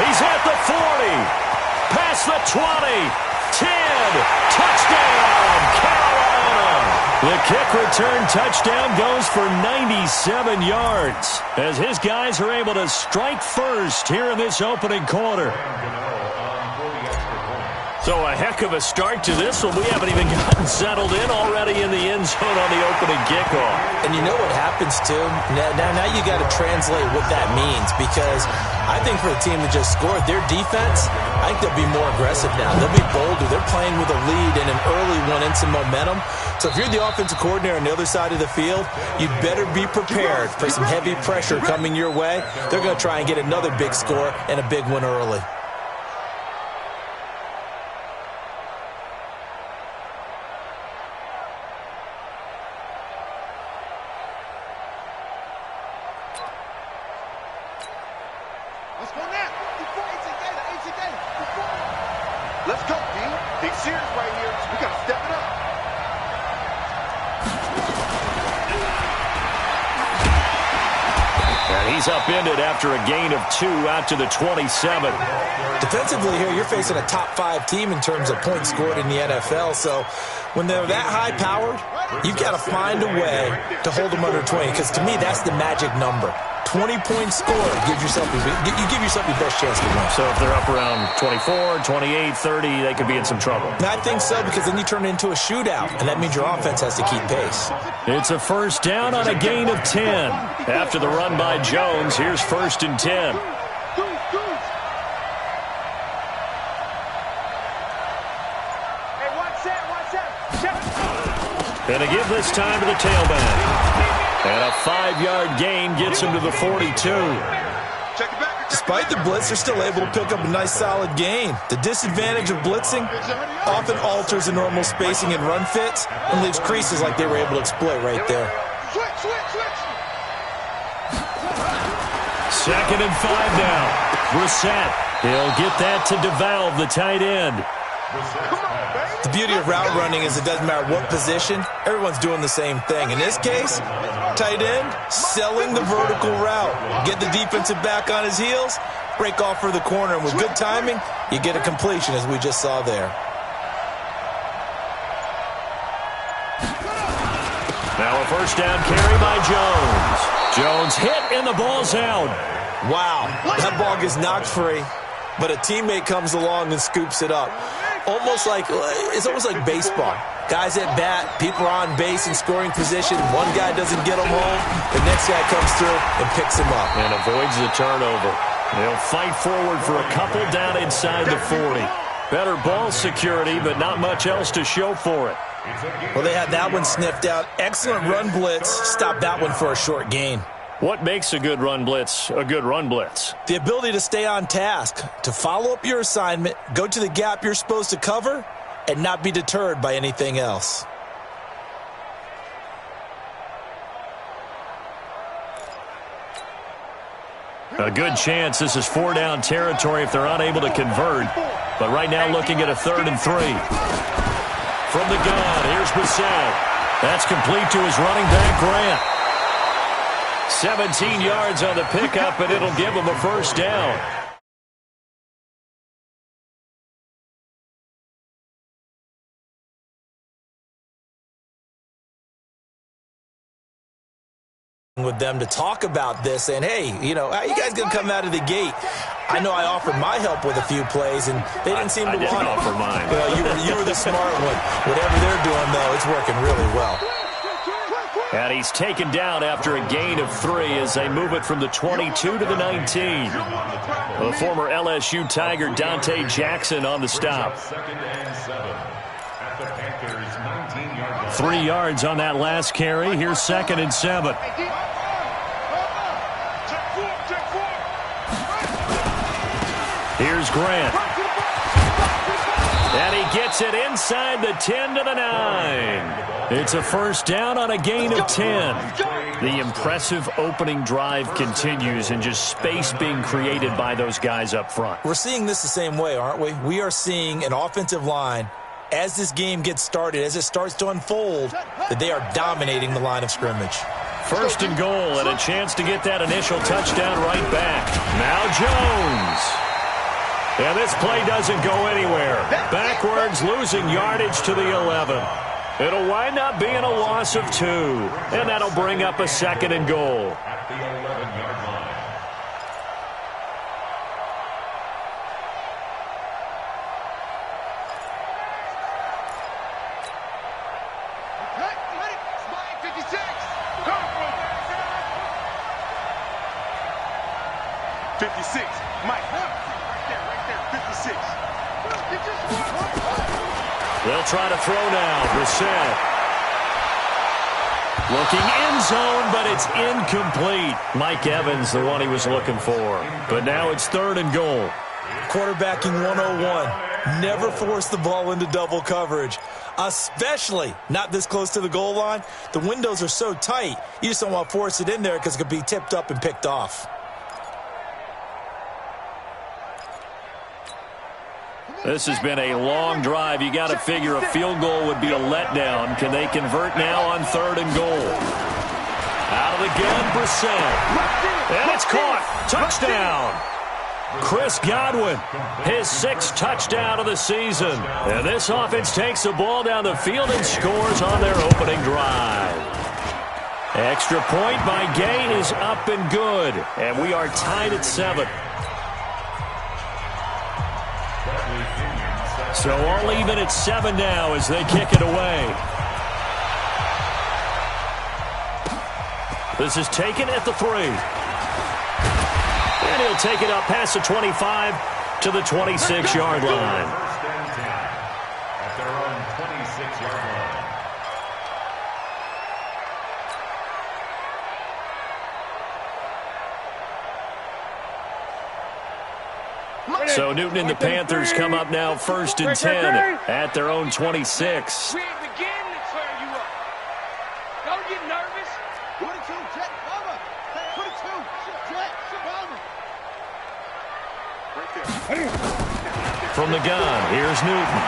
He's at the 40. Past the 20. 10. Touchdown, Carolina. The kick return touchdown goes for 97 yards as his guys are able to strike first here in this opening quarter. So a heck of a start to this one. We haven't even gotten settled in already in the end zone on the opening kickoff. And you know what happens, too? Now you got to translate what that means, because I think for the team that just scored, their defense, I think they'll be more aggressive now. They'll be bolder. They're playing with a lead and an early one and some momentum. So if you're the offensive coordinator on the other side of the field, you'd better be prepared for some heavy pressure coming your way. They're going to try and get another big score and a big one early. Let's go, D. Big series right here. So we got to step it up. And he's upended after a gain of 2 out to the 27. Defensively here, you're facing a top-5 team in terms of points scored in the NFL. So when they're that high-powered, you've got to find a way to hold them under 20. Because to me, that's the magic number. 20-point score gives yourself you give yourself your best chance to win. So if they're up around 24, 28, 30, they could be in some trouble. And I think so, because then you turn it into a shootout, and that means your offense has to keep pace. It's a first down on a gain of 10. After the run by Jones, here's 1st and 10. And a give this time to the tailback. And a 5-yard gain gets him to the 42. Despite the blitz, they're still able to pick up a nice, solid gain. The disadvantage of blitzing often alters the normal spacing and run fits and leaves creases like they were able to exploit right there. 2nd and 5 now. Brissett. He'll get that to DeValve, the tight end. The beauty of route running is it doesn't matter what position, everyone's doing the same thing. In this case, tight end, selling the vertical route. Get the defensive back on his heels, break off for the corner, and with good timing, you get a completion, as we just saw there. Now a first down carry by Jones. Jones hit, and the ball's out. Wow, that ball gets knocked free, but a teammate comes along and scoops it up. It's almost like baseball. Guys at bat, people are on base in scoring position. One guy doesn't get them home. The next guy comes through and picks him up. And avoids the turnover. They'll fight forward for a couple down inside the 40. Better ball security, but not much else to show for it. Well, they had that one sniffed out. Excellent run blitz. Stopped that one for a short gain. What makes a good run blitz a good run blitz? The ability to stay on task, to follow up your assignment, go to the gap you're supposed to cover, and not be deterred by anything else. A good chance this is 4-down territory if they're unable to convert. But right now looking at a 3rd and 3. From the gun, here's Brissett. That's complete to his running back, Grant. 17 yards on the pickup, and it'll give him a first down. With them to talk about this, and hey, you know, how you guys gonna come out of the gate? I know I offered my help with a few plays, and they didn't seem to want it. I didn't offer mine. You were the smart one. Whatever they're doing, though, it's working really well. And he's taken down after a gain of 3 as they move it from the 22 to the 19. The former LSU Tiger Dante Jackson on the stop. 3 yards on that last carry. Here's 2nd and 7. Here's Grant. And he gets it inside the 10 to the 9. It's a first down on a gain of 10. The impressive opening drive continues and just space being created by those guys up front. We're seeing this the same way, aren't we? We are seeing an offensive line, as this game gets started, as it starts to unfold, that they are dominating the line of scrimmage. 1st and goal, and a chance to get that initial touchdown right back. Now Jones. And this play doesn't go anywhere. Backwards, losing yardage to the 11. It'll wind up being a loss of 2. And that'll bring up a 2nd and goal. At the 11-yard line. They'll try to throw now. Brissett. Looking end zone, but it's incomplete. Mike Evans, the one he was looking for. But now it's 3rd and goal. Quarterbacking 101. Never force the ball into double coverage, especially not this close to the goal line. The windows are so tight, you just don't want to force it in there because it could be tipped up and picked off. This has been a long drive. You got to figure a field goal would be a letdown. Can they convert now on 3rd and goal? Out of the gun, Brissett. And it's caught. Touchdown. Chris Godwin, his 6th touchdown of the season. And this offense takes the ball down the field and scores on their opening drive. Extra point by Gay is up and good. And we are tied at 7. So all even at 7 now as they kick it away. This is taken at the 3. And he'll take it up past the 25 to the 26-yard line. At their own 26-yard line. So Newton and the Panthers come up now 1st and 10 at their own 26. We ain't beginning to clear you up. Don't get nervous. 22, check, cover. 22, check, cover. Right there. From the gun, here's Newton.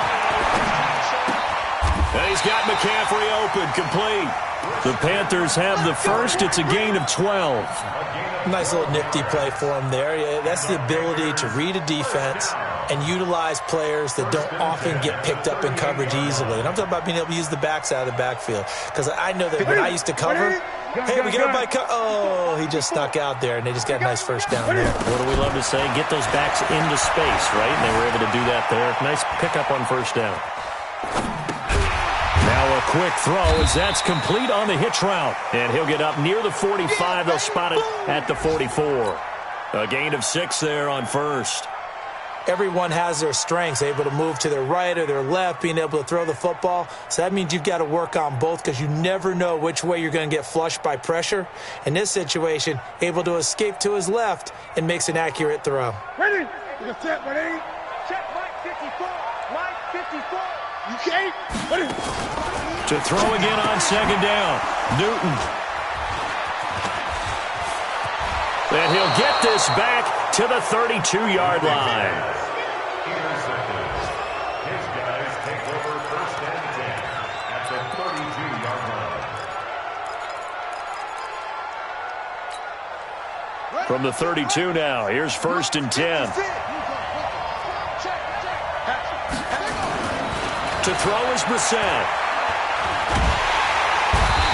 And he's got McCaffrey open, complete. The Panthers have the first. It's a gain of 12. Nice little nifty play for him there. That's the ability to read a defense and utilize players that don't often get picked up in coverage easily. And I'm talking about being able to use the backs out of the backfield. Because I know that when I used to cover, hey, we get everybody oh, he just snuck out there, and they just got a nice first down there. What do we love to say? Get those backs into space, right? And they were able to do that there. Nice pickup on first down. Now a quick throw as that's complete on the hitch route. And he'll get up near the 45. They'll spot it at the 44. A gain of 6 there on first. Everyone has their strengths, able to move to their right or their left, being able to throw the football. So that means you've got to work on both because you never know which way you're going to get flushed by pressure. In this situation, able to escape to his left and makes an accurate throw. Ready? You set, ready? Check Mike 54. Mike 54. You can't. Ready? To throw again on 2nd down. Newton. And he'll get this back to the 32-yard line. Intercepted. His guys take over 1st and 10 at the 32-yard line. From the 32 now, here's 1st and 10. To throw is Brissett.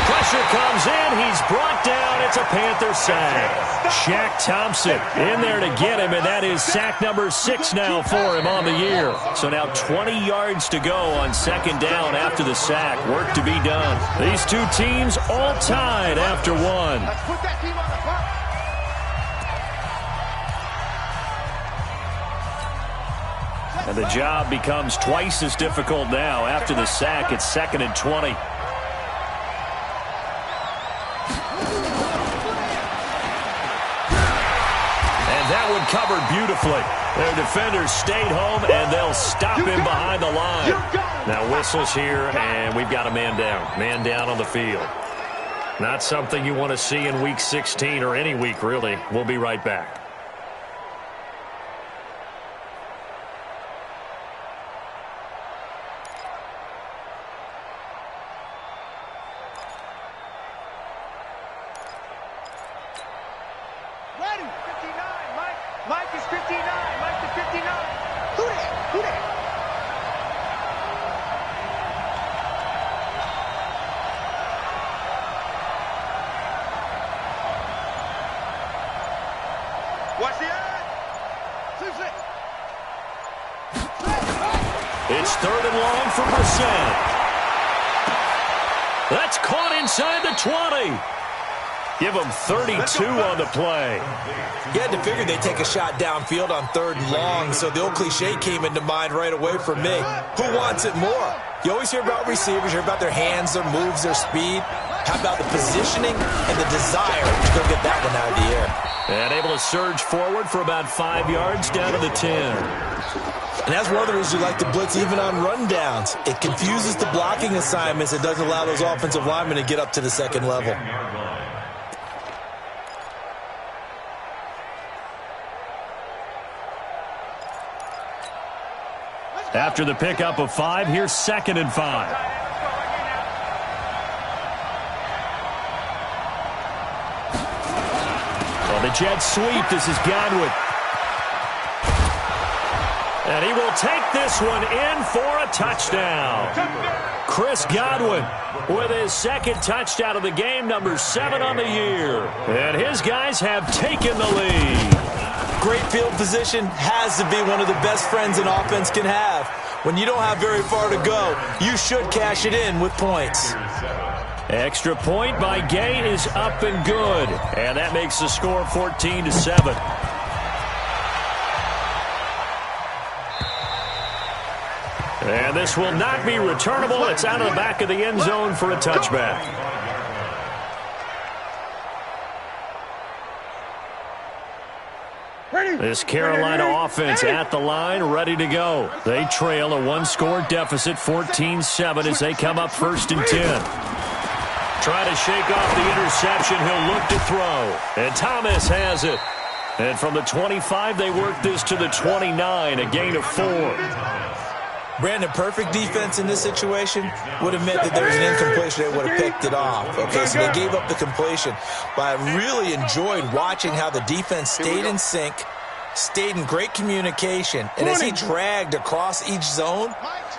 Pressure comes in. He's brought down. It's a Panther sack. Shaq Thompson in there to get him, and that is sack number 6 now for him on the year. So now 20 yards to go on 2nd down after the sack. Work to be done. These two teams all tied after 1. Let's put that team on the clock. And the job becomes twice as difficult now. After the sack, it's 2nd and 20. That one covered beautifully. Their defenders stayed home, and they'll stop him behind the line. Now whistles here, and we've got a man down. Man down on the field. Not something you want to see in Week 16 or any week, really. We'll be right back. Ready? 59. Mike is 59. Mike is 59. It's 3rd and long for Brissett. That's caught inside the 20. Give them 32 on the play. You had to figure they'd take a shot downfield on 3rd and long, so the old cliche came into mind right away for me. Who wants it more? You always hear about receivers, you hear about their hands, their moves, their speed. How about the positioning and the desire to go get that one out of the air? And able to surge forward for about 5 yards down to the 10. And that's one of the reasons you like to blitz even on rundowns. It confuses the blocking assignments. It doesn't allow those offensive linemen to get up to the second level. After the pickup of 5, here's 2nd and 5. Well, the jet sweep. This is Godwin. And he will take this one in for a touchdown. Chris Godwin with his 2nd touchdown of the game, number 7 on the year. And his guys have taken the lead. Great field position has to be one of the best friends an offense can have. When you don't have very far to go, you should cash it in with points. Extra point by Gay is up and good. And that makes the score 14-7. And this will not be returnable. It's out of the back of the end zone for a touchback. This Carolina offense at the line, ready to go. They trail a 1-score deficit, 14-7, as they come up 1st and 10. Try to shake off the interception. He'll look to throw. And Thomas has it. And from the 25, they work this to the 29, a gain of 4. Brandon, perfect defense in this situation would have meant that there was an incompletion. They would have picked it off. Okay, so they gave up the completion. But I really enjoyed watching how the defense stayed in sync, stayed in great communication. And as he dragged across each zone,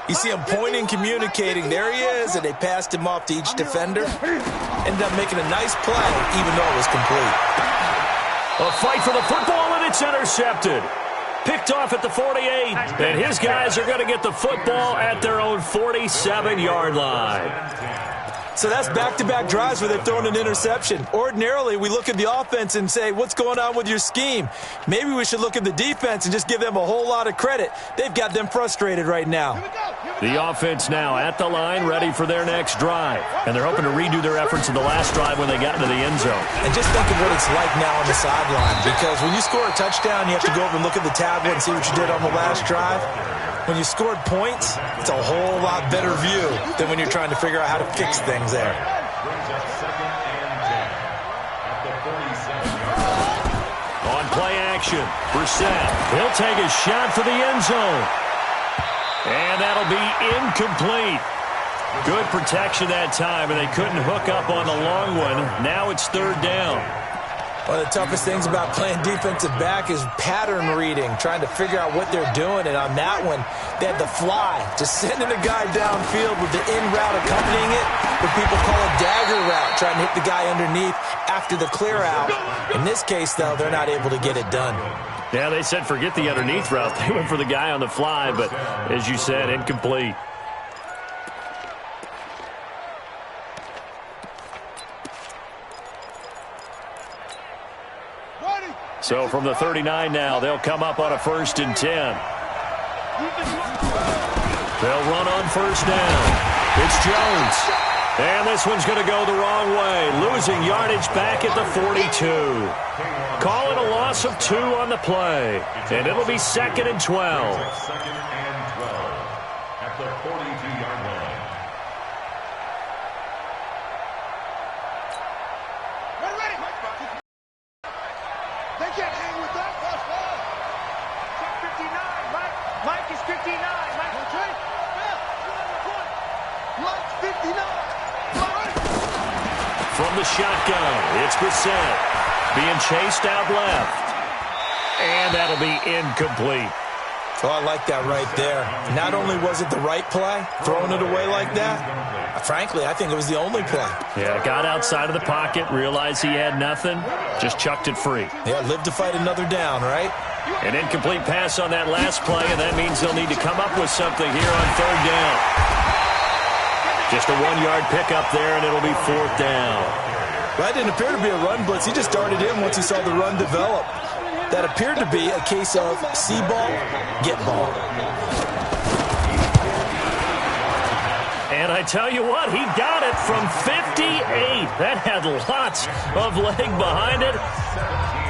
you see him pointing, communicating. There he is, and they passed him off to each defender. Ended up making a nice play, even though it was complete. A fight for the football, and it's intercepted. Picked off at the 48, and his guys are going to get the football at their own 47-yard line. So that's back-to-back drives where they've thrown an interception. Ordinarily, we look at the offense and say, what's going on with your scheme? Maybe we should look at the defense and just give them a whole lot of credit. They've got them frustrated right now. The offense now at the line, ready for their next drive. And they're hoping to redo their efforts in the last drive when they got into the end zone. And just think of what it's like now on the sideline. Because when you score a touchdown, you have to go over and look at the tablet and see what you did on the last drive. When you scored points, it's a whole lot better view than when you're trying to figure out how to fix things there. On play action, Brissett. He'll take a shot for the end zone. And that'll be incomplete. Good protection that time, and they couldn't hook up on the long one. Now it's 3rd down. One of the toughest things about playing defensive back is pattern reading, trying to figure out what they're doing. And on that one, they had the fly, just sending a guy downfield with the in route accompanying it, what people call a dagger route, trying to hit the guy underneath after the clear out. In this case, though, they're not able to get it done. Yeah, they said forget the underneath route. They went for the guy on the fly, but as you said, incomplete. So from the 39 now, they'll come up on a 1st and 10. They'll run on 1st down. It's Jones. And this one's going to go the wrong way. Losing yardage back at the 42. Call it a loss of 2 on the play. And it'll be 2nd and 12. 2nd and 12 at the 42-yard line. They can't hang with that. Check 59. Mike is 59. Mike, Mike's 59. From the shotgun, it's Brissett. Being chased out left. And that'll be incomplete. Oh, I like that right there. Not only was it the right play, throwing it away like that, frankly, I think it was the only play. Yeah, got outside of the pocket, realized he had nothing, just chucked it free. Yeah, live to fight another down, right? An incomplete pass on that last play, and that means they'll need to come up with something here on third down. Just a 1-yard pickup there, and it'll be fourth down. That didn't appear to be a run blitz. He just darted in once he saw the run develop. That appeared to be a case of see ball, get ball. And I tell you what, he got it from 58. That had lots of leg behind it.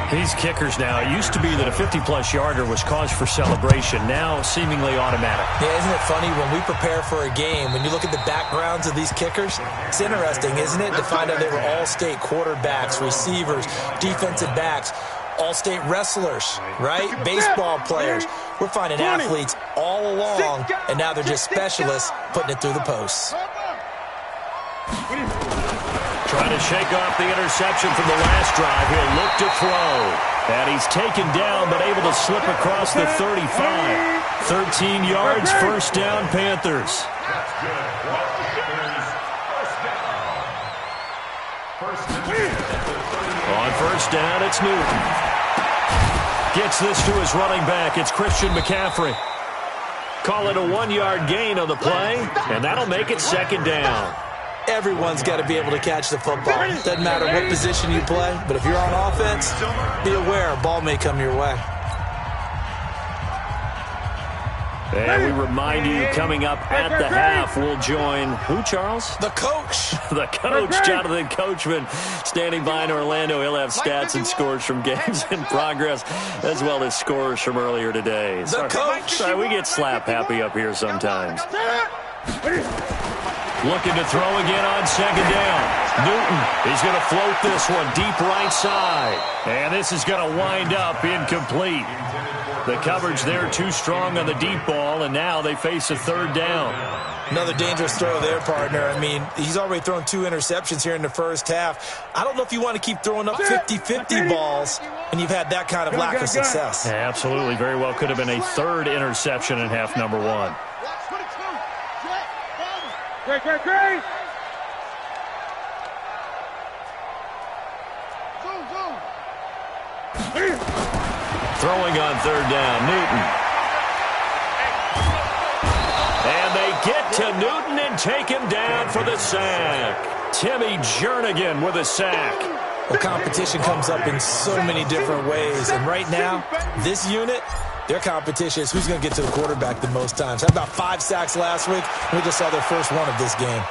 These kickers now, it used to be that a 50-plus yarder was cause for celebration. Now, seemingly automatic. Yeah, isn't it funny when we prepare for a game, when you look at the backgrounds of these kickers, it's interesting, isn't it, to find out they were all-state quarterbacks, receivers, defensive backs, all-state wrestlers, right? Baseball players. We're finding athletes all along, and now they're just specialists putting it through the posts. Trying to shake off the interception from the last drive. He'll look to throw. And he's taken down, but able to slip across the 35. 13 yards, first down, Panthers. On first down, it's Newton. Gets this to his running back. It's Christian McCaffrey. Call it a 1-yard gain on the play, and that'll make it second down. Everyone's got to be able to catch the football. Doesn't matter what position you play, but if you're on offense, be aware a ball may come your way. And we remind you, coming up at the half, we'll join who, Charles? The coach. The coach, Jonathan Coachman, standing by in Orlando. He'll have stats and scores from games in progress, as well as scores from earlier today. The coach. Sorry, we get slap happy up here sometimes. Looking to throw again on second down. Newton, he's going to float this one deep right side. And this is going to wind up incomplete. The coverage there too strong on the deep ball, and now they face a third down. Another dangerous throw there, partner. I mean, he's already thrown 2 interceptions here in the first half. I don't know if you want to keep throwing up 50-50 balls when you've had that kind of lack of success. Yeah, absolutely. Very well could have been a third interception in half number 1. Great. Throwing on third down, Newton. And they get to Newton and take him down for the sack. Timmy Jernigan with a sack. Well, competition comes up in so many different ways. And right now, this unit, their competition is who's going to get to the quarterback the most times. Had about 5 sacks last week. We just saw their first one of this game.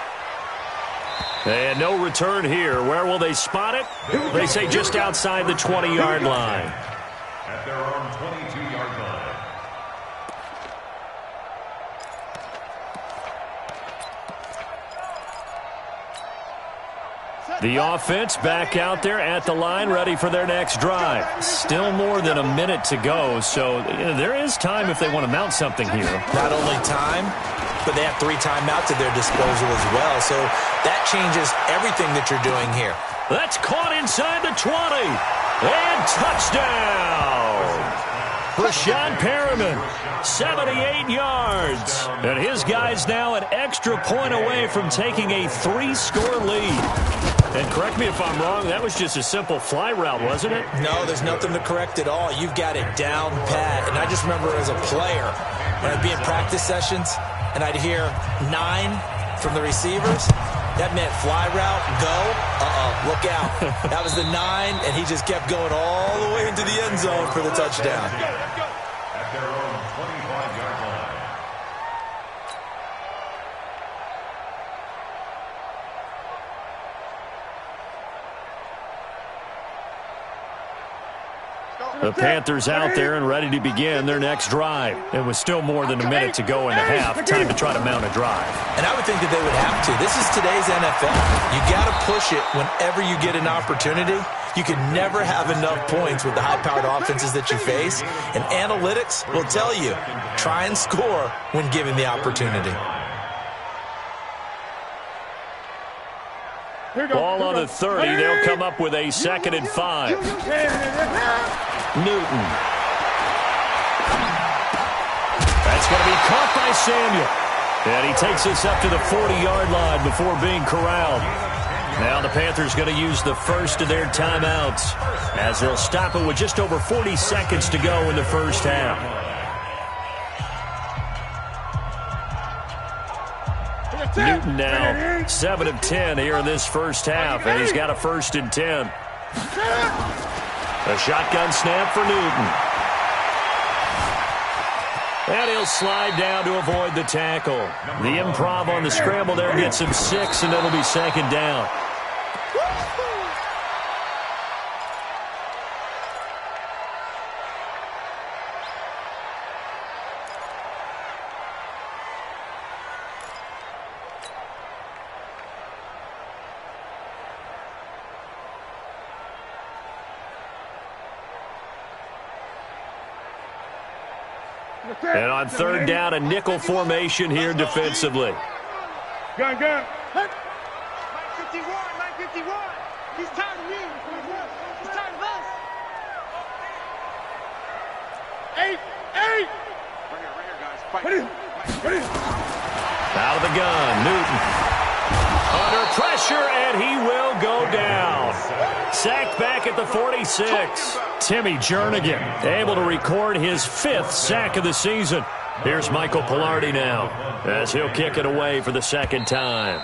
And no return here. Where will they spot it? They say just outside the 20-yard line. At their own 22-yard line. The offense back out there at the line, ready for their next drive. Still more than a minute to go, so there is time if they want to mount something here. Not only time, but they have 3 timeouts at their disposal as well, so that changes everything that you're doing here. That's caught inside the 20. And touchdown! Rashad Perriman, 78 yards. And his guy's now an extra point away from taking a 3-score lead. And correct me if I'm wrong, that was just a simple fly route, wasn't it? No, there's nothing to correct at all. You've got it down pat. And I just remember as a player, when I'd be in practice sessions, and I'd hear 9 from the receivers, that meant fly route, go, look out. That was the 9, and he just kept going all the way into the end zone for the touchdown. At their own 25-yard line. The Panthers out there and ready to begin their next drive. It was still more than a minute to go in the half. Time to try to mount a drive. And I would think that they would have to. This is today's NFL. You got to push it whenever you get an opportunity. You can never have enough points with the high-powered offenses that you face. And analytics will tell you, try and score when given the opportunity. Ball on the 30. They'll come up with a 2nd and 5. Newton. That's going to be caught by Samuel. And he takes us up to the 40-yard line before being corralled. Now the Panthers going to use the first of their timeouts as they'll stop it with just over 40 seconds to go in the first half. Newton now 7 of 10 here in this first half, and he's got a 1st and 10. A shotgun snap for Newton. And he'll slide down to avoid the tackle. The improv on the scramble there gets him 6, and it'll be 2nd down. And on 3rd down, a nickel formation here defensively. Gun. Mike 51. He's tired of you. He's tired of us. 8. Right here, guys. Fight. Out of the gun, Newton. Under pressure, and he will go down. Sacked back at the 46. Timmy Jernigan able to record his 5th sack of the season. Here's Michael Pilardi now as he'll kick it away for the 2nd time.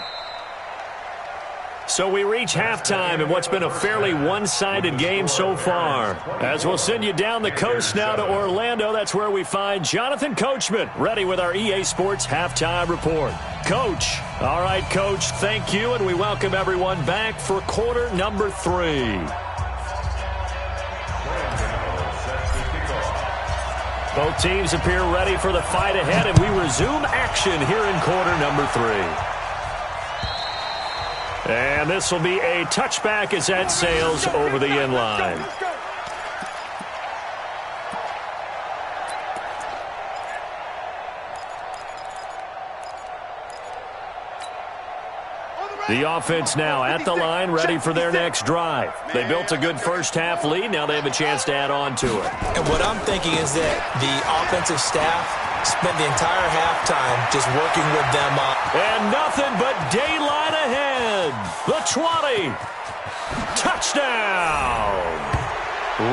So we reach halftime in what's been a fairly one-sided game so far. As we'll send you down the coast now to Orlando, that's where we find Jonathan Coachman, ready with our EA Sports Halftime Report. Coach. All right, Coach, thank you, and we welcome everyone back for quarter number 3. Both teams appear ready for the fight ahead, and we resume action here in quarter number 3. And this will be a touchback as that sails over the end line. The offense now at the line, ready for their next drive. They built a good first-half lead. Now they have a chance to add on to it. And what I'm thinking is that the offensive staff spent the entire halftime just working with them up. And nothing but daylight ahead. The 20. Touchdown.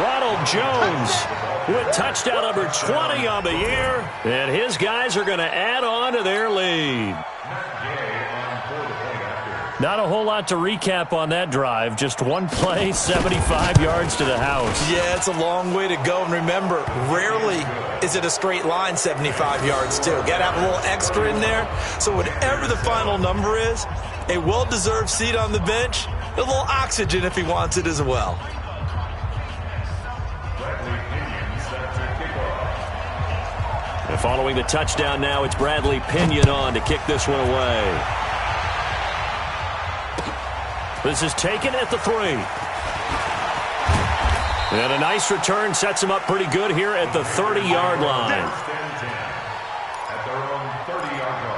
Ronald Jones with touchdown number 20 on the year. And his guys are going to add on to their lead. Not a whole lot to recap on that drive. Just one play, 75 yards to the house. Yeah, it's a long way to go. And remember, rarely is it a straight line 75 yards, too. Got to have a little extra in there. So whatever the final number is, a well-deserved seat on the bench, a little oxygen if he wants it as well. And following the touchdown now, it's Bradley Pinion on to kick this one away. This is taken at the 3. And a nice return sets him up pretty good here at the 30-yard line. At their own 30-yard line.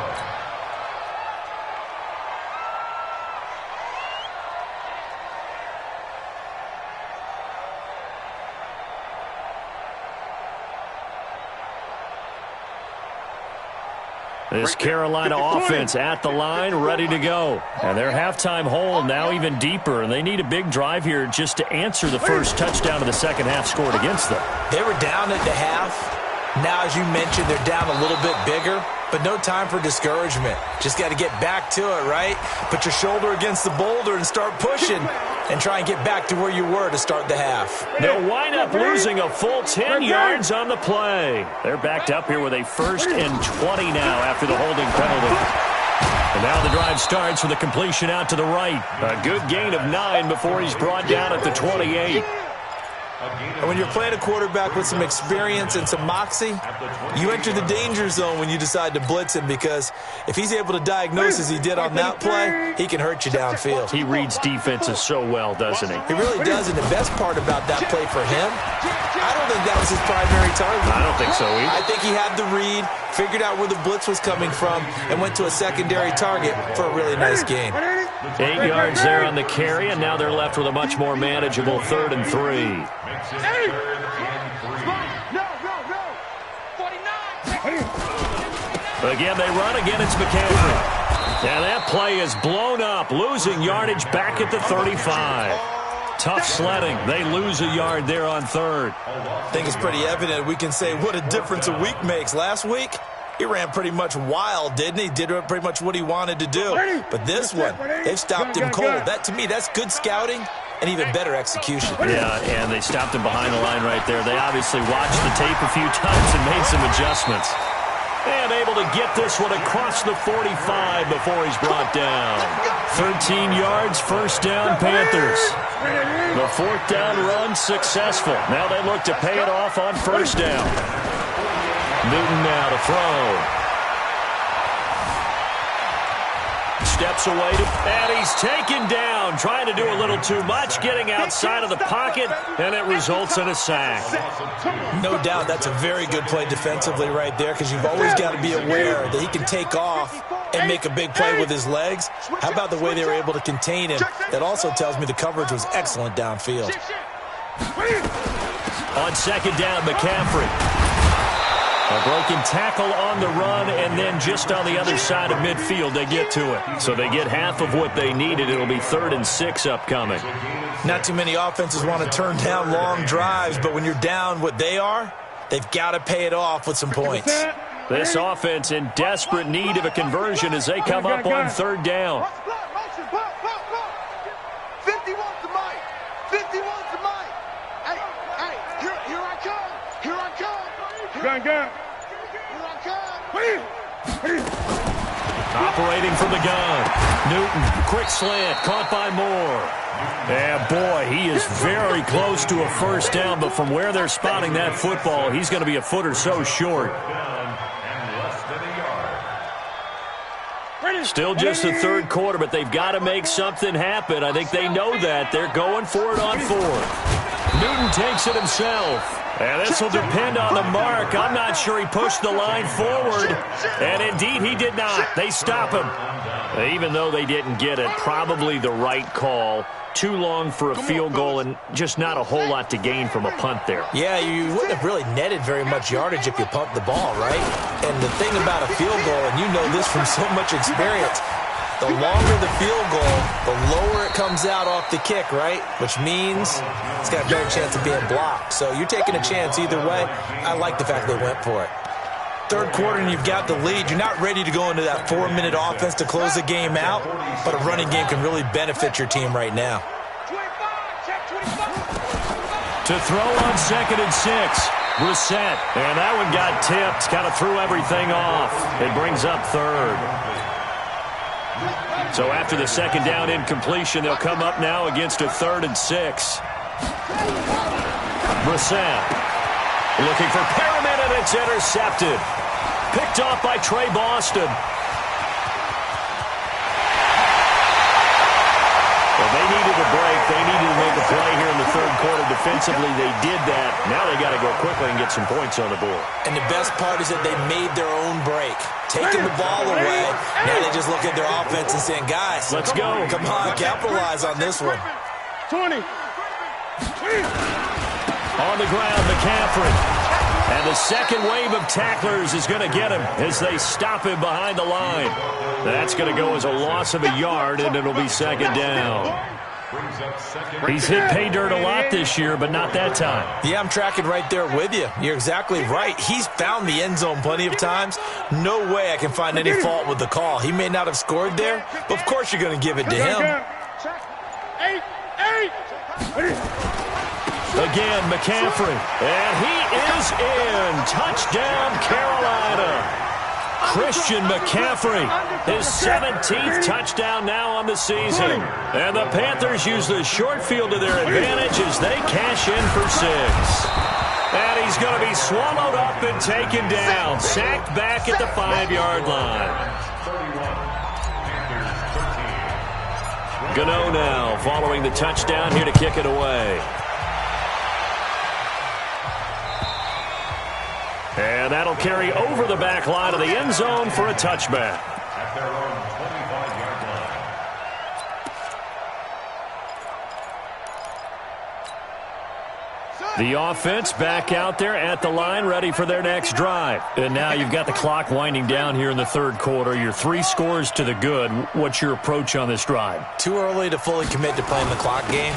This Carolina offense at the line, ready to go. And their halftime hole now even deeper, and they need a big drive here just to answer the first touchdown of the second half scored against them. They were down at the half. Now, as you mentioned, they're down a little bit bigger, but no time for discouragement. Just got to get back to it, right? Put your shoulder against the boulder and start pushing and try and get back to where you were to start the half. They'll wind up losing a full 10 yards on the play. They're backed up here with a 1st and 20 now after the holding penalty. And now the drive starts with a completion out to the right. A good gain of 9 before he's brought down at the 28. And when you're playing a quarterback with some experience and some moxie, you enter the danger zone when you decide to blitz him, because if he's able to diagnose as he did on that play, he can hurt you downfield. He reads defenses so well, doesn't he? He really does, and the best part about that play for him, I don't think that was his primary target. I don't think so either. I think he had the read, figured out where the blitz was coming from, and went to a secondary target for a really nice game. 8 yards there on the carry, and now they're left with a much more manageable 3rd and 3. Again, they run. Again, it's McCaffrey. And that play is blown up, losing yardage back at the 35. Tough sledding. They lose a yard there on third. I think it's pretty evident. We can say what a difference a week makes. Last week, he ran pretty much wild, didn't he? Did pretty much what he wanted to do. But this one, they've stopped him cold. That, to me, that's good scouting and even better execution. Yeah, and they stopped him behind the line right there. They obviously watched the tape a few times and made some adjustments. And able to get this one across the 45 before he's brought down. 13 yards, first down, Panthers. The fourth down run successful. Now they look to pay it off on first down. Newton now to throw. Steps away, and he's taken down. Trying to do a little too much, getting outside of the pocket, and it results in a sack. No doubt that's a very good play defensively right there, because you've always got to be aware that he can take off and make a big play with his legs. How about the way they were able to contain him? That also tells me the coverage was excellent downfield. On second down, McCaffrey. A broken tackle on the run, and then just on the other side of midfield, they get to it. So they get half of what they needed. It'll be 3rd and 6 upcoming. Not too many offenses want to turn down long drives, but when you're down what they are, they've got to pay it off with some points. This offense in desperate need of a conversion as they come up on 3rd down. 51 to Mike. 51 to Mike. Hey, here I come. Here I come. Gun. Operating from the gun. Newton, quick slant, caught by Moore. And boy, he is very close to a first down, but from where they're spotting that football, he's going to be a foot or so short. Still just the 3rd quarter, but they've got to make something happen. I think they know that. They're going for it on 4th. Newton takes it himself. And this will depend on the mark. I'm not sure he pushed the line forward. And indeed, he did not. They stop him. Even though they didn't get it, probably the right call. Too long for a field goal and just not a whole lot to gain from a punt there. Yeah, you wouldn't have really netted very much yardage if you pumped the ball, right? And the thing about a field goal, and you know this from so much experience, the longer the field goal, the lower it comes out off the kick, right? Which means it's got a better chance of being blocked. So you're taking a chance either way. I like the fact they went for it. 3rd quarter and you've got the lead. You're not ready to go into that 4-minute offense to close the game out, but a running game can really benefit your team right now. To throw on 2nd and 6. Brissett. And that one got tipped. Kind of threw everything off. It brings up 3rd. So after the 2nd down incompletion, they'll come up now against a 3rd and 6. Brissett looking for Perriman, and it's intercepted. Picked off by Trey Boston. Well, they needed a break. They needed to make a play here in the 3rd quarter. Defensively, they did that. Now they got to go quickly and get some points on the board. And the best part is that they made their own break. Taking the ball away. Now they just look at their offense and saying, guys, let's go. Come on, capitalize on this one. 20. On the ground, McCaffrey. And the second wave of tacklers is going to get him as they stop him behind the line. That's going to go as a loss of a yard, and it'll be 2nd down. He's hit pay dirt a lot this year, but not that time. Yeah, I'm tracking right there with you. You're exactly right. He's found the end zone plenty of times. No way I can find any fault with the call. He may not have scored there, but of course you're going to give it to him. 8. Again, McCaffrey. And he is in. Touchdown, Carolina. Christian McCaffrey, his 17th touchdown now on the season. And the Panthers use the short field to their advantage as they cash in for 6. And he's going to be swallowed up and taken down. Sacked back at the 5-yard line. Gano now following the touchdown here to kick it away. And that'll carry over the back line of the end zone for a touchback. At their own 25-yard line. The offense back out there at the line, ready for their next drive. And now you've got the clock winding down here in the third quarter. You're 3 scores to the good. What's your approach on this drive? Too early to fully commit to playing the clock game.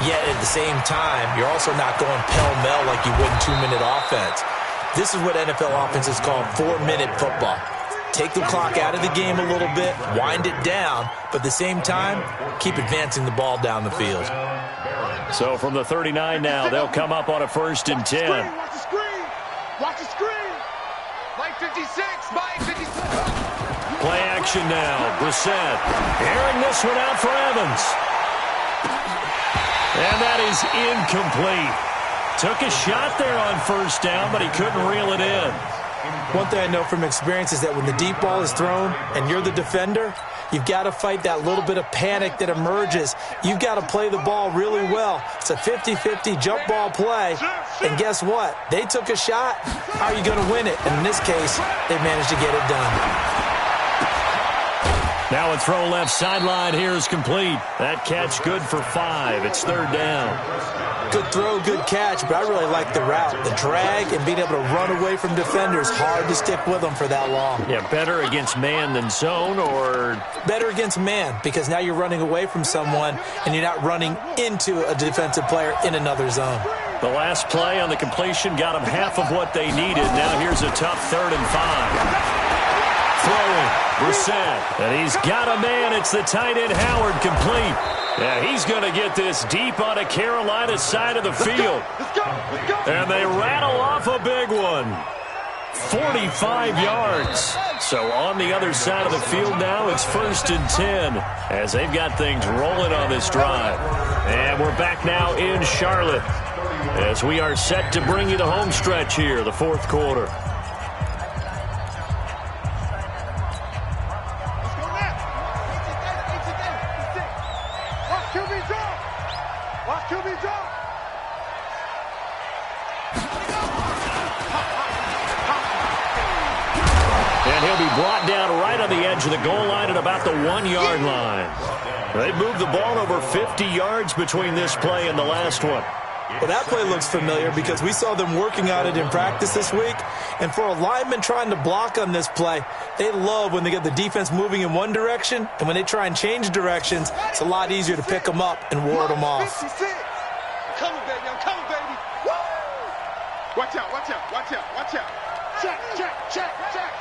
Yet at the same time, you're also not going pell-mell like you would in 2-minute offense. This is what NFL offenses call 4-minute football. Take the clock out of the game a little bit, wind it down, but at the same time, keep advancing the ball down the field. So from the 39 now, they'll come up on a 1st and 10. Watch the screen. Watch the screen. Mike 56. Mike 56. Play action now. Brissett airing this one out for Evans. And that is incomplete. Took a shot there on 1st down, but he couldn't reel it in. One thing I know from experience is that when the deep ball is thrown and you're the defender, you've got to fight that little bit of panic that emerges. You've got to play the ball really well. It's a 50-50 jump ball play. And guess what? They took a shot. How are you going to win it? And in this case, they managed to get it done. Now a throw left sideline here is complete. That catch good for 5. It's 3rd down. Good throw, good catch, but I really like the route. The drag and being able to run away from defenders, hard to stick with them for that long. Yeah, better against man than zone, or? Better against man, because now you're running away from someone and you're not running into a defensive player in another zone. The last play on the completion got them half of what they needed. Now here's a tough 3rd and 5. Throwing, Brissett, and he's got a man. It's the tight end Howard, complete. Yeah, he's going to get this deep on the Carolina side of the field. Let's go. And they rattle off a big one. 45 yards. So on the other side of the field now, it's 1st and 10 as they've got things rolling on this drive. And we're back now in Charlotte as we are set to bring you the home stretch here, the 4th quarter. And he'll be brought down right on the edge of the goal line at about the 1-yard line. They moved the ball over 50 yards between this play and the last one. Well, that play looks familiar because we saw them working on it in practice this week. And for a lineman trying to block on this play, they love when they get the defense moving in one direction. And when they try and change directions, it's a lot easier to pick them up and ward them off. I'm coming, baby. I'm coming, baby. Woo! Watch out, watch out, watch out, watch out. Check, check, check, check.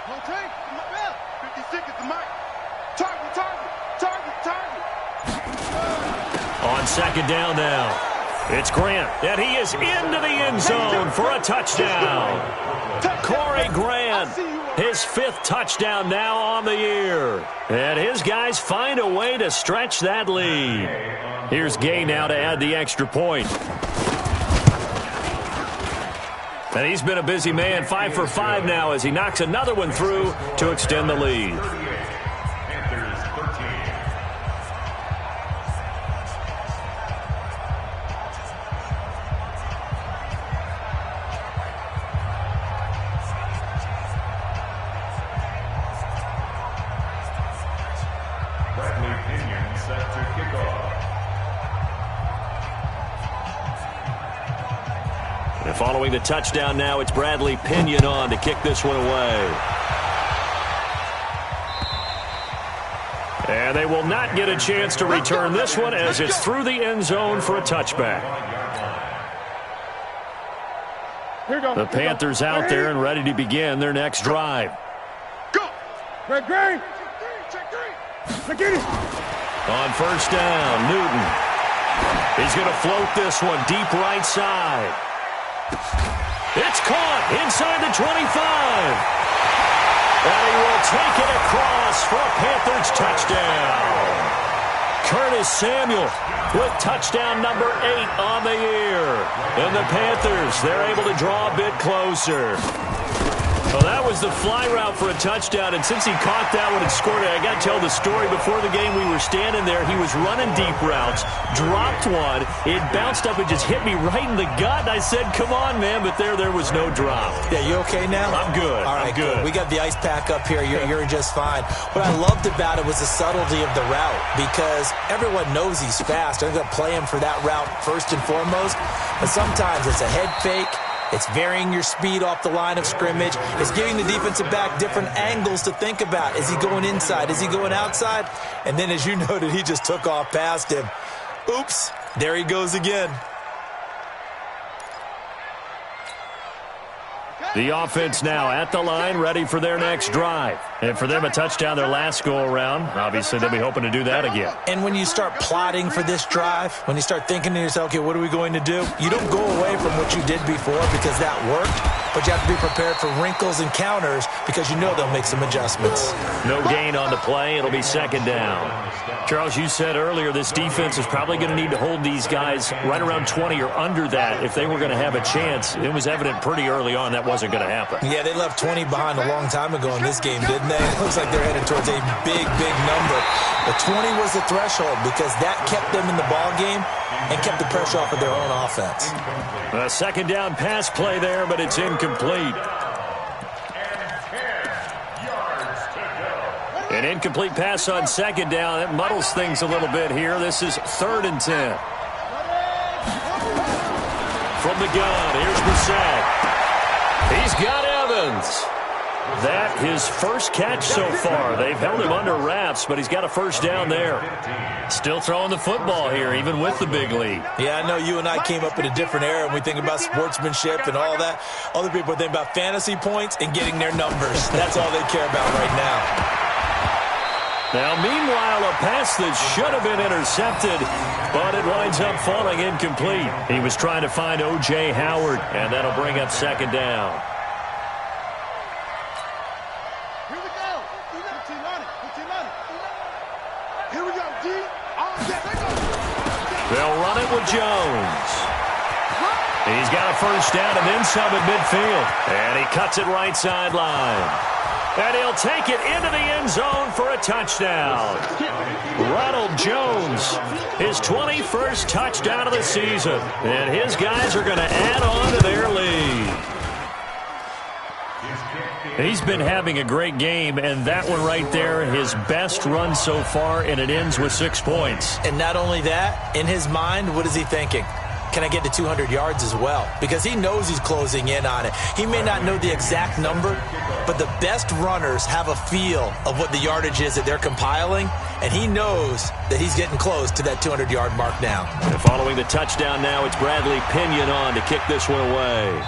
Okay, my bell. 56 is the mic. Target, target, target, target. On 2nd down now, it's Grant, and he is into the end zone for a touchdown. Corey Grant, his 5th touchdown now on the year. And his guys find a way to stretch that lead. Here's Gay now to add the extra point. And he's been a busy man, 5 for 5 now as he knocks another one through to extend the lead. And following the touchdown now, it's Bradley Pinion on to kick this one away. And they will not get a chance to return this one as it's through the end zone for a touchback. The Panthers out there and ready to begin their next drive. Go! Greg, Greg! Check it! On 1st down, Newton. He's going to float this one deep right side. It's caught inside the 25. And he will take it across for a Panthers touchdown. Curtis Samuel with touchdown number 8 on the year. And the Panthers, they're able to draw a bit closer. Well, that was the fly route for a touchdown, and since he caught that one and scored it, I got to tell the story. Before the game, we were standing there. He was running deep routes, dropped one. It bounced up and just hit me right in the gut, and I said, come on, man, but there was no drop. Yeah, you okay now? I'm good. All right, I'm good. We got the ice pack up here. You're just fine. What I loved about it was the subtlety of the route, because everyone knows he's fast. They're going to play him for that route first and foremost, but sometimes it's a head fake. It's varying your speed off the line of scrimmage. It's giving the defensive back different angles to think about. Is he going inside? Is he going outside? And then, as you noted, he just took off past him. Oops, there he goes again. The offense now at the line, ready for their next drive. And for them, a touchdown their last go-around. Obviously, they'll be hoping to do that again. And when you start plotting for this drive, when you start thinking to yourself, okay, what are we going to do? You don't go away from what you did before because that worked, but you have to be prepared for wrinkles and counters because you know they'll make some adjustments. No gain on the play. It'll be second down. Charles, you said earlier this defense is probably going to need to hold these guys right around 20 or under that if they were going to have a chance. It was evident pretty early on that wasn't going to happen. Yeah, they left 20 behind a long time ago in this game, didn't they? It looks like they're headed towards a big, big number. But 20 was the threshold because that kept them in the ball game and kept the pressure off of their own offense. A second down pass play there, but it's incomplete. An incomplete pass on second down. That muddles things a little bit here. This is 3rd and 10. From the gun, here's Brissett. He's got Evans. That his first catch so far. They've held him under wraps, but he's got a first down there. Still throwing the football here, even with the big lead. Yeah, I know you and I came up in a different era, and we think about sportsmanship and all that. Other people think about fantasy points and getting their numbers. That's all they care about right now. Now, meanwhile, a pass that should have been intercepted, but it winds up falling incomplete. He was trying to find O.J. Howard, and that'll bring up second down. Here we go. Put your money. Put your money. Here we go, D. Oh, yeah, there goes. They'll run it with Jones. He's got a first down and then some at midfield. And he cuts it right sideline. And he'll take it into the end zone for a touchdown. Ronald Jones, his 21st touchdown of the season. And his guys are going to add on to their lead. He's been having a great game, and that one right there, his best run so far, and it ends with 6 points. And not only that, in his mind, what is he thinking? Can I get to 200 yards as well? Because he knows he's closing in on it. He may not know the exact number, but the best runners have a feel of what the yardage is that they're compiling, and he knows that he's getting close to that 200-yard mark now. And following the touchdown now, it's Bradley Pinion on to kick this one away.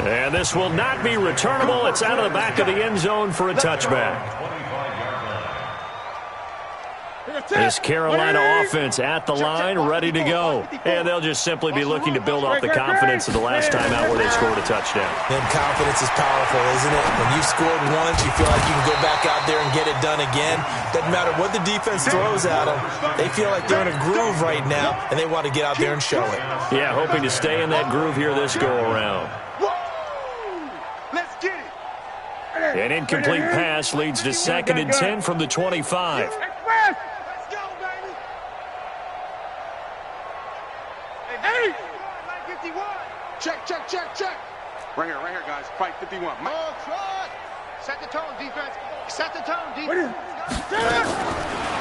And this will not be returnable. It's out of the back of the end zone for a touchback. This Carolina offense at the line, ready to go. And they'll just simply be looking to build off the confidence of the last time out where they scored a touchdown. And confidence is powerful, isn't it? When you've scored once, you feel like you can go back out there and get it done again. Doesn't matter what the defense throws at them. They feel like they're in a groove right now, and they want to get out there and show it. Yeah, hoping to stay in that groove here this go-around. Let's get it. An incomplete pass leads to 2nd and 10 from the 25. Check. Right here, guys. Fight 51. Set the tone, defense. Set the tone, defense.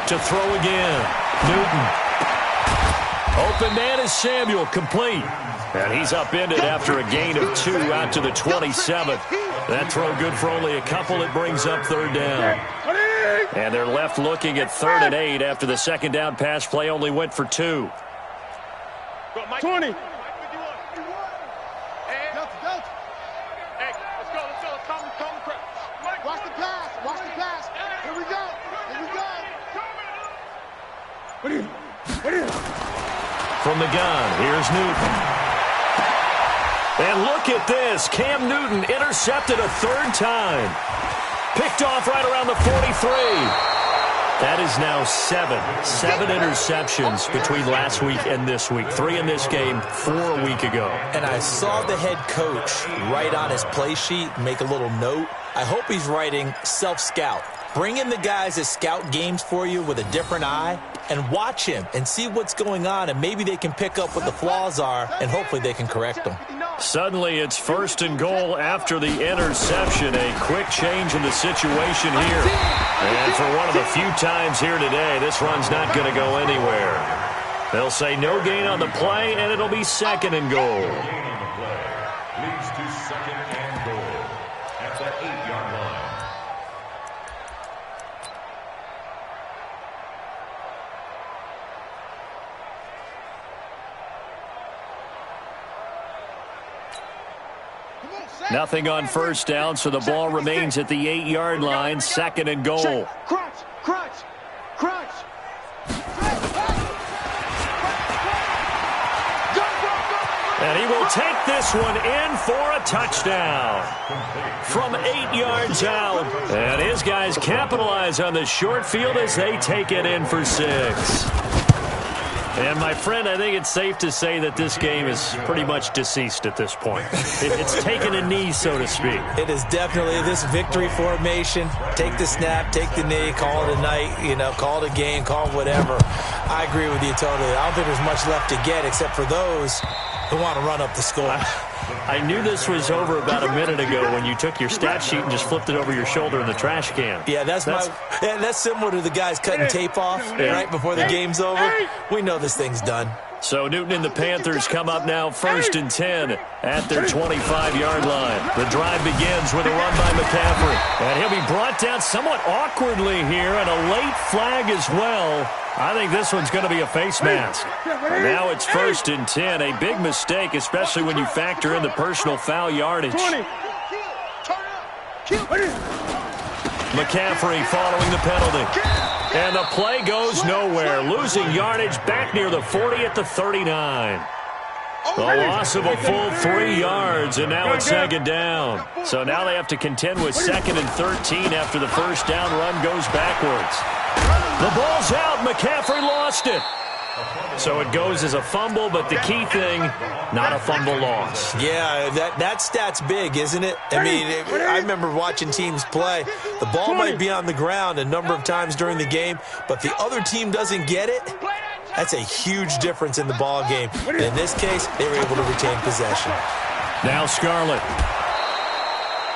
To throw again. Newton. Open man is Samuel, complete. And he's upended after a gain of 2 out to the 27th. That throw good for only a couple. It brings up 3rd down. And they're left looking at 3rd and 8 after the second down pass play only went for 2. 20. From the gun, here's Newton. And look at this. Cam Newton intercepted a 3rd time. Picked off right around the 43. That is now seven interceptions between last week and this week. 3 in this game, 4 a week ago. And I saw the head coach write on his play sheet, make a little note. I hope he's writing self-scout. Bring in the guys that scout games for you with a different eye and watch him and see what's going on, and maybe they can pick up what the flaws are, and hopefully they can correct them. Suddenly it's 1st and goal after the interception. A quick change in the situation here. And for one of the few times here today, this run's not going to go anywhere. They'll say no gain on the play, and it'll be 2nd and goal. Gain on the play leads to 2nd and goal at the 8-yard line. Nothing on 1st down, so the ball remains at the 8-yard line. 2nd and goal. Crunch, crunch, crunch. And he will take this one in for a touchdown from 8 yards out. And his guys capitalize on the short field as they take it in for 6. And, my friend, I think it's safe to say that this game is pretty much deceased at this point. It's taken a knee, so to speak. It is definitely this victory formation. Take the snap, take the knee, call it a night, call it a game, call it whatever. I agree with you totally. I don't think there's much left to get except for those who want to run up the score. I knew this was over about a minute ago when you took your stat sheet and just flipped it over your shoulder in the trash can. Yeah, that's similar to the guys cutting tape off right before the game's over. We know this thing's done. So Newton and the Panthers come up now 1st and 10 at their 25-yard line. The drive begins with a run by McCaffrey. And he'll be brought down somewhat awkwardly here, and a late flag as well. I think this one's going to be a face mask. And now it's 1st and 10. A big mistake, especially when you factor in the personal foul yardage. McCaffrey following the penalty. And the play goes nowhere. Losing yardage back near the 40 at the 39. The loss of a full 3 yards, and now it's 2nd down. So now they have to contend with 2nd and 13 after the 1st down run goes backwards. The ball's out. McCaffrey lost it. So it goes as a fumble, but the key thing, not a fumble loss. Yeah, that stat's big, isn't it? I mean, I remember watching teams play. The ball might be on the ground a number of times during the game, but the other team doesn't get it. That's a huge difference in the ball game. And in this case, they were able to retain possession. Now Scarlett.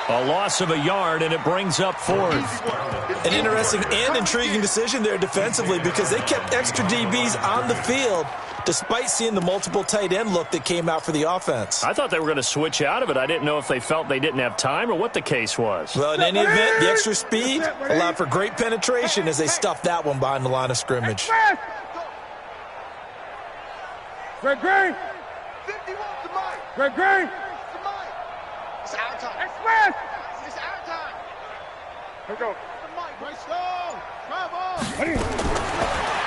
A loss of a yard, and it brings up 4th. An interesting and intriguing decision there defensively because they kept extra DBs on the field despite seeing the multiple tight end look that came out for the offense. I thought they were going to switch out of it. I didn't know if they felt they didn't have time or what the case was. Well, in any event, the extra speed allowed for great penetration as they stuffed that one behind the line of scrimmage. Greg Green. 51 to Mike. Greg Green. To Mike. It's our time. Express. It's our time. Let's go. To Mike. Right slow. Bravo.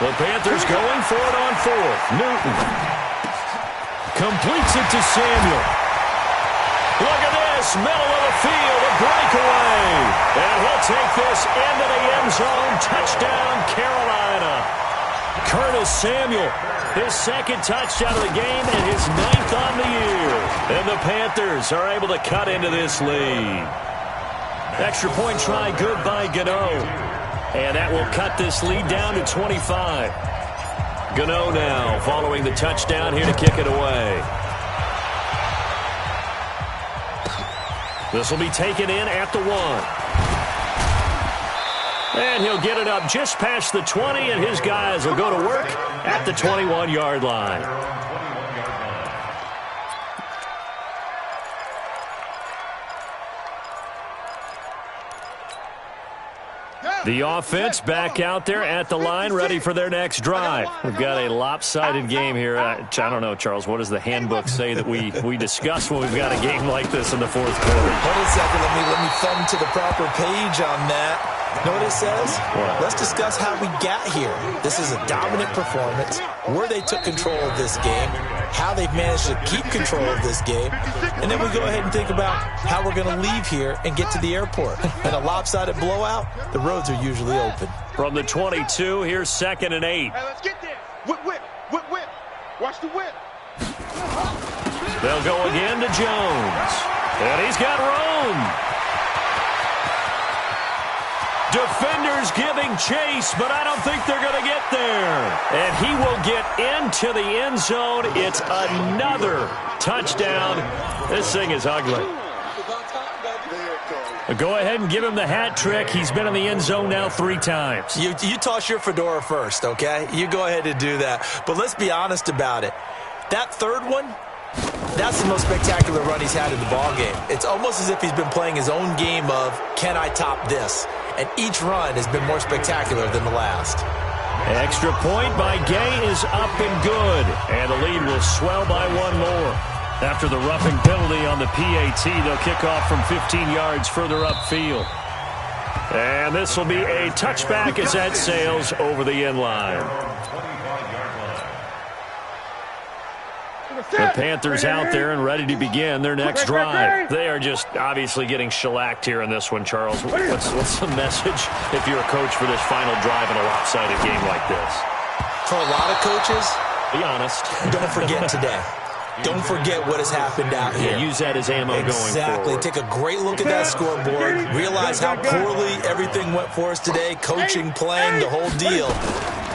The Panthers going for it on 4th. Newton completes it to Samuel. Look at this, middle of the field, a breakaway. And he'll take this into the end zone. Touchdown, Carolina. Curtis Samuel, his 2nd touchdown of the game and his 9th on the year. And the Panthers are able to cut into this lead. Extra point try good by Gano. And that will cut this lead down to 25. Gano now following the touchdown here to kick it away. This will be taken in at the 1. And he'll get it up just past the 20, and his guys will go to work at the 21-yard line. The offense back out there at the line, ready for their next drive. We've got a lopsided game here. I don't know, Charles, what does the handbook say that we discuss when we've got a game like this in the 4th quarter? Hold a second. Let me thumb to the proper page on that. Know what it says? What? Let's discuss how we got here. This is a dominant performance, where they took control of this game. how they've managed to keep control of this game, and then we go ahead and think about how we're going to leave here and get to the airport. In a lopsided blowout, the roads are usually open. From the 22, here's 2nd and 8. Hey, let's get there. Whip, whip, whip, whip. Watch the whip. They'll go again to Jones. And he's got room. Defenders giving chase, but I don't think they're going to get there. And he will get into the end zone. It's another touchdown. This thing is ugly. Go ahead and give him the hat trick. He's been in the end zone now 3 times. You toss your fedora first, okay? You go ahead and do that. But let's be honest about it. That third one, that's the most spectacular run he's had in the ballgame. It's almost as if he's been playing his own game of, can I top this? And each run has been more spectacular than the last. Extra point by Gay is up and good. And the lead will swell by 1 more. After the roughing penalty on the PAT, they'll kick off from 15 yards further upfield. And this will be a touchback as that sails over the end line. The Panthers out there and ready to begin their next drive. They are just obviously getting shellacked here in this one, Charles. What's the message if you're a coach for this final drive in a lopsided game like this? For a lot of coaches, be honest. Don't forget today. Don't forget what has happened out here. Yeah, use that as ammo going forward. Exactly. Take a great look at that scoreboard. Realize how poorly everything went for us today. Coaching, playing, the whole deal.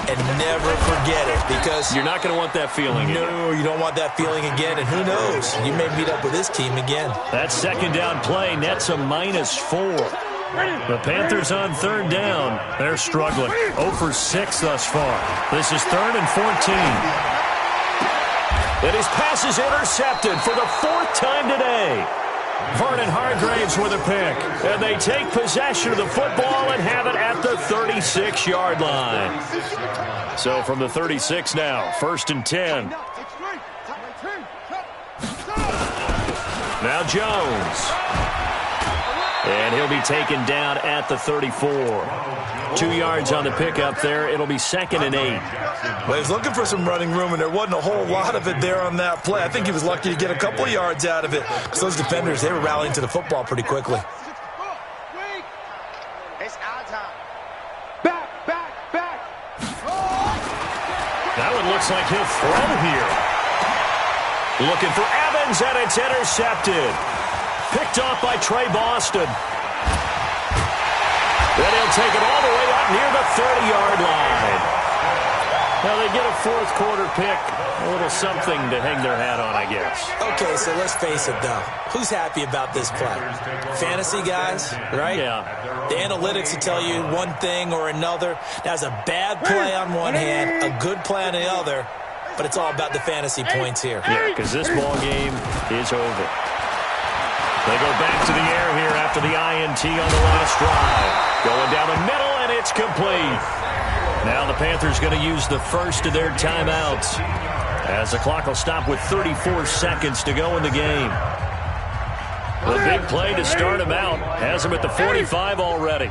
And never forget it, because you're not going to want that feeling again. No, you don't want that feeling again. And who knows? You may meet up with this team again. That second down play nets a -4. The Panthers on 3rd down. They're struggling. 0 for 6 thus far. This is 3rd and 14. And his pass is intercepted for the 4th time today. Vernon Hargraves with a pick. And they take possession of the football and have it at the 36-yard line. So from the 36 now, 1st and 10. Now Jones. And he'll be taken down at the 34. 2 yards on the pickup there. It'll be 2nd and 8. Well, he was looking for some running room, and there wasn't a whole lot of it there on that play. I think he was lucky to get a couple of yards out of it. Because those defenders, they were rallying to the football pretty quickly. It's our time. Back, back, back. That one looks like he'll throw here. Looking for Evans, and it's intercepted. Picked off by Trey Boston. Then he'll take it all the way up near the 30-yard line. Now they get a 4th quarter pick. A little something to hang their hat on, I guess. Okay, so let's face it, though. Who's happy about this play? Fantasy guys, right? Yeah. The analytics will tell you one thing or another. That's a bad play on one hand, a good play on the other, but it's all about the fantasy points here. Yeah, because this ball game is over. They go back to the air here after the INT on the last drive. Going down the middle, and it's complete. Now the Panthers going to use the first of their timeouts, as the clock will stop with 34 seconds to go in the game. The big play to start him out has him at the 45 already.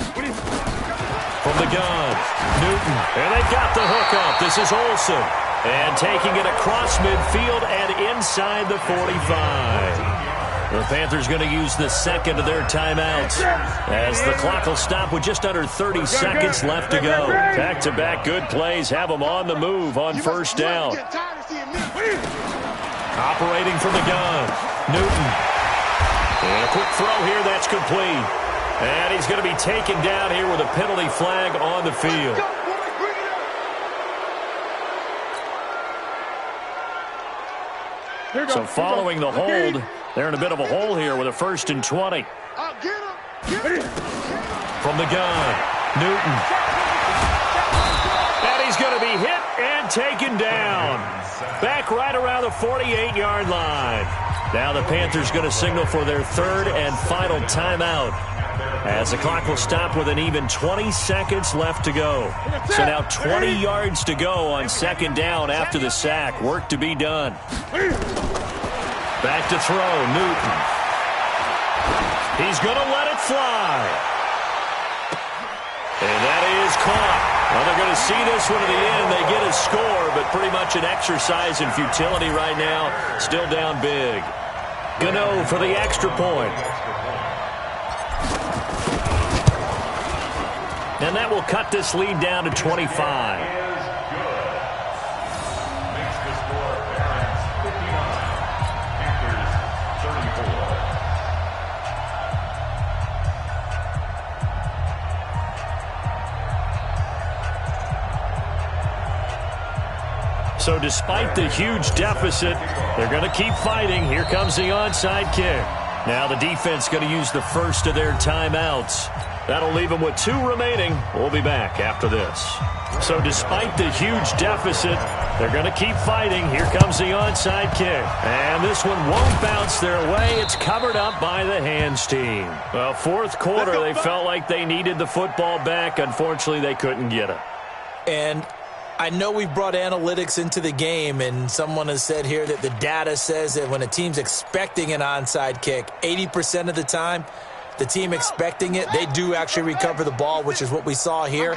From the gun, Newton, and they got the hook up. This is Olsen. And taking it across midfield and inside the 45. The Panthers going to use the second of their timeouts, as the clock will stop with just under 30 seconds left to go. Back-to-back good plays have them on the move on 1st down. Operating from the gun, Newton. And a quick throw here, that's complete. And he's going to be taken down here with a penalty flag on the field. So following the hold, they're in a bit of a hole here with a 1st and 20. From the gun, Newton. And he's going to be hit and taken down. Back right around the 48-yard line. Now the Panthers going to signal for their 3rd and final timeout, as the clock will stop with an even 20 seconds left to go. So now 20 yards to go on 2nd down after the sack. Work to be done. Back to throw, Newton. He's going to let it fly. And that is caught. Well, they're going to see this one to the end. They get a score, but pretty much an exercise in futility right now. Still down big. Gano for the extra point. And that will cut this lead down to 25. So despite the huge deficit, they're going to keep fighting. Here comes the onside kick. Now the defense going to use the first of their timeouts. That'll leave them with 2 remaining. We'll be back after this. So despite the huge deficit, they're going to keep fighting. Here comes the onside kick. And this one won't bounce their way. It's covered up by the hands team. Well, fourth quarter, they felt like they needed the football back. Unfortunately, they couldn't get it. And I know we brought analytics into the game, and someone has said here that the data says that when a team's expecting an onside kick, 80% of the time, the team expecting it, they do actually recover the ball, which is what we saw here.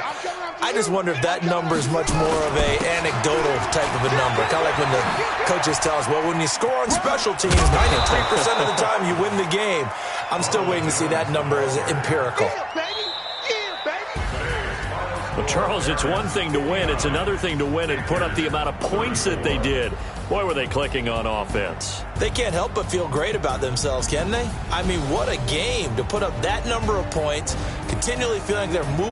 I just wonder if that number is much more of a anecdotal type of a number. Kind of like when the coaches tell us, well, when you score on special teams, 93% of the time you win the game. I'm still waiting to see that number as empirical. Well, Charles, it's one thing to win. It's another thing to win and put up the amount of points that they did. Boy, were they clicking on offense. They can't help but feel great about themselves, can they? I mean, what a game to put up that number of points, continually feeling they're moving